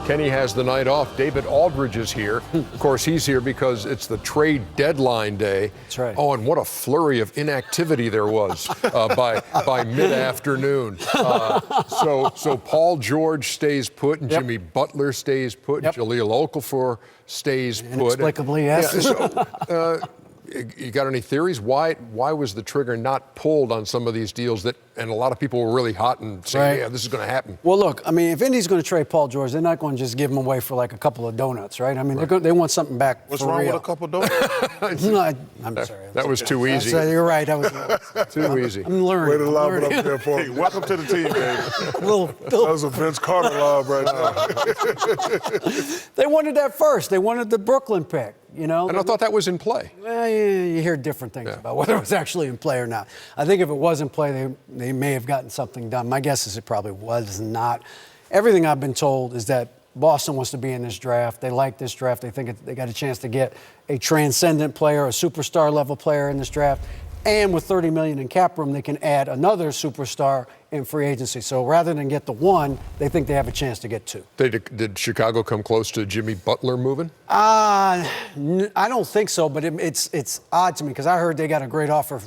Kenny has the night off. David Aldridge is here. Of course, he's here because it's the trade deadline day. That's right. Oh, and what a flurry of inactivity there was by mid-afternoon. So Paul George stays put, and Jimmy Butler stays put, and Jahlil Okafor stays put. Inexplicably, yes. Yeah, so, you got any theories? Why was the trigger not pulled on some of these deals and a lot of people were really hot and saying, yeah, this is going to happen? Well, look, I mean, if Indy's going to trade Paul George, they're not going to just give him away for like a couple of donuts, right? I mean, they want something back. What's for wrong real. with a couple of donuts? No, I'm sorry. That was too easy. You're right. That was too easy. I'm learning. Way to lob it up there for Hey, welcome to the team, baby. That was a Vince Carter lob right now. They wanted that first. They wanted the Brooklyn pick, you know. And I thought that was in play. Well, you hear different things about whether it was actually in play or not. I think if it was in play, they may have gotten something done. My guess is it probably was not. Everything I've been told is that Boston wants to be in this draft. They like this draft. They think they got a chance to get a transcendent player, a superstar level player in this draft. And with $30 million in cap room, they can add another superstar in free agency. So rather than get the one, they think they have a chance to get two. Did Chicago come close to Jimmy Butler moving? I don't think so, but it's odd to me because I heard they got a great offer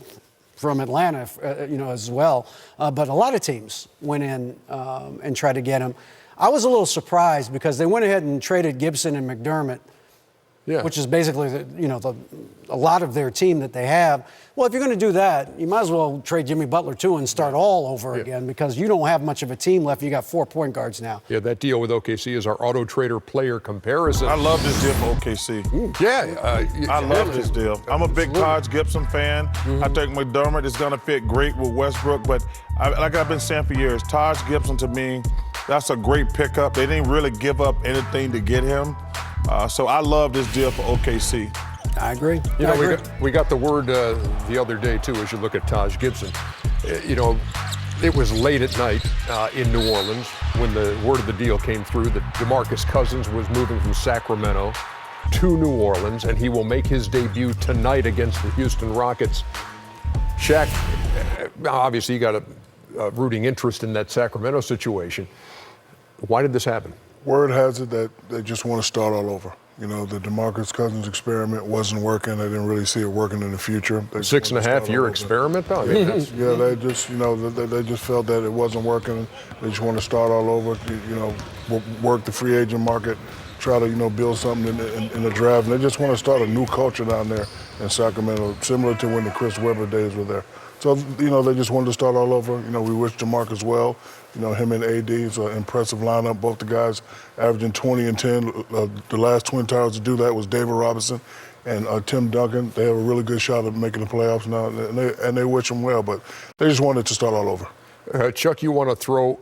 from Atlanta, as well. But a lot of teams went in and tried to get him. I was a little surprised because they went ahead and traded Gibson and McDermott, which is basically a lot of their team that they have. Well, if you're going to do that, you might as well trade Jimmy Butler too and start all over again because you don't have much of a team left. You got 4 point guards now. Yeah, that deal with OKC is our Auto Trader player comparison. I love this deal for OKC. Yeah. I love this deal. I'm a big Taj Gibson fan. I think McDermott is going to fit great with Westbrook, but like I've been saying for years, Taj Gibson to me, that's a great pickup. They didn't really give up anything to get him. So I love this deal for OKC. I agree. We got the word the other day, too, as you look at Taj Gibson. It was late at night in New Orleans when the word of the deal came through that DeMarcus Cousins was moving from Sacramento to New Orleans, and he will make his debut tonight against the Houston Rockets. Shaq, obviously you got a rooting interest in that Sacramento situation. Why did this happen? Word has it that they just want to start all over. The DeMarcus Cousins experiment wasn't working. They didn't really see it working in the future. 6.5-year experiment, though. I mean, they just, they just felt that it wasn't working. They just want to start all over. Work the free agent market, try to build something in the draft. And they just want to start a new culture down there in Sacramento, similar to when the Chris Webber days were there. So, they just wanted to start all over. We wish DeMarcus well. Him and AD, it's an impressive lineup. Both the guys averaging 20 and 10. The last Twin Towers to do that was David Robinson and Tim Duncan. They have a really good shot at making the playoffs now, and they wish them well, but they just wanted to start all over. Chuck, you want to throw,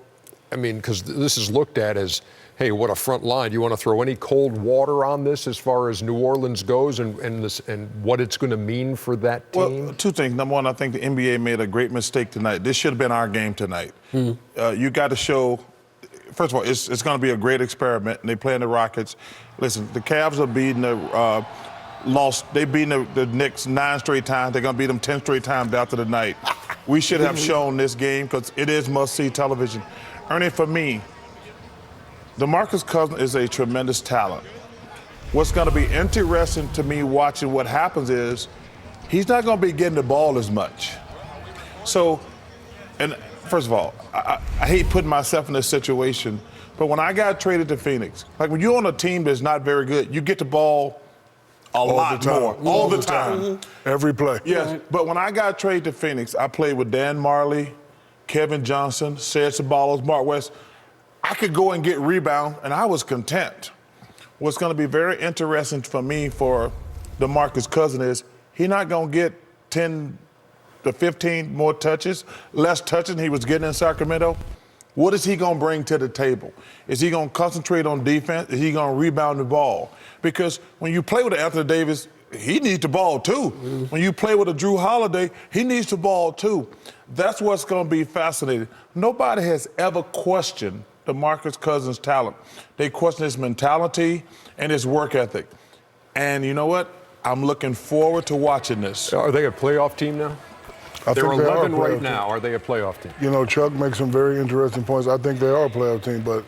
because this is looked at as, hey, what a front line. Do you want to throw any cold water on this as far as New Orleans goes and what it's going to mean for that team? Well, two things. Number one, I think the NBA made a great mistake tonight. This should have been our game tonight. You got to show, first of all, it's going to be a great experiment, and they play in the Rockets. Listen, the Cavs are beating they've beaten the Knicks 9 straight times. They're going to beat them 10 straight times after the night. We should have shown this game because it is must-see television. Ernie, for me, DeMarcus Cousins is a tremendous talent. What's going to be interesting to me watching what happens is he's not going to be getting the ball as much. So, and first of all, I hate putting myself in this situation, but when I got traded to Phoenix, like when you're on a team that's not very good, you get the ball all the time. Every play. Yes, but when I got traded to Phoenix, I played with Dan Marley, Kevin Johnson, Ced Ceballos, Mark West. I could go and get rebound, and I was content. What's going to be very interesting for me for DeMarcus Cousins is he's not going to get 10 to 15 more touches, less touches than he was getting in Sacramento. What is he going to bring to the table? Is he going to concentrate on defense? Is he going to rebound the ball? Because when you play with Anthony Davis, he needs the ball too. When you play with a Drew Holiday, he needs the ball too. That's what's going to be fascinating. Nobody has ever questioned DeMarcus Cousins' talent. They question his mentality and his work ethic. And you know what? I'm looking forward to watching this. Are they a playoff team now? They're 11 right now. Are they a playoff team? Chuck makes some very interesting points. I think they are a playoff team, but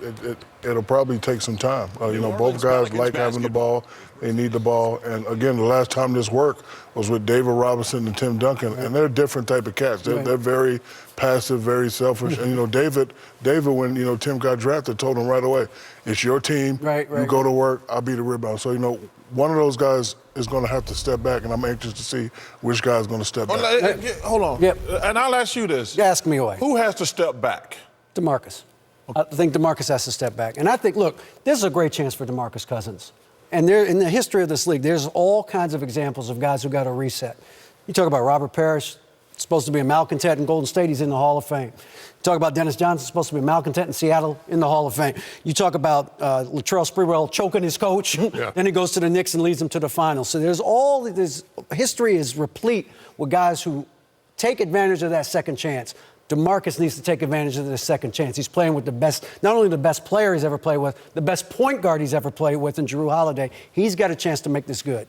it'll probably take some time. Both guys like having the ball. They need the ball. And again, the last time this worked was with David Robinson and Tim Duncan, and they're a different type of cats. They're very passive, very selfish. And David, when Tim got drafted, told him right away, "It's your team. You go to work. I'll be the rebound." So one of those guys is going to have to step back, and I'm anxious to see which guy is going to step back. Hold on. Yep. And I'll ask you this. Ask me away. Who has to step back? DeMarcus. I think DeMarcus has to step back. And I think, look, this is a great chance for DeMarcus Cousins. And in the history of this league, there's all kinds of examples of guys who got a reset. You talk about Robert Parrish, supposed to be a malcontent in Golden State, he's in the Hall of Fame. You talk about Dennis Johnson, supposed to be a malcontent in Seattle, in the Hall of Fame. You talk about Latrell Sprewell choking his coach, then he goes to the Knicks and leads them to the finals. So history is replete with guys who take advantage of that second chance. DeMarcus needs to take advantage of this second chance. He's playing with the best, not only the best player he's ever played with, the best point guard he's ever played with in Jrue Holiday. He's got a chance to make this good.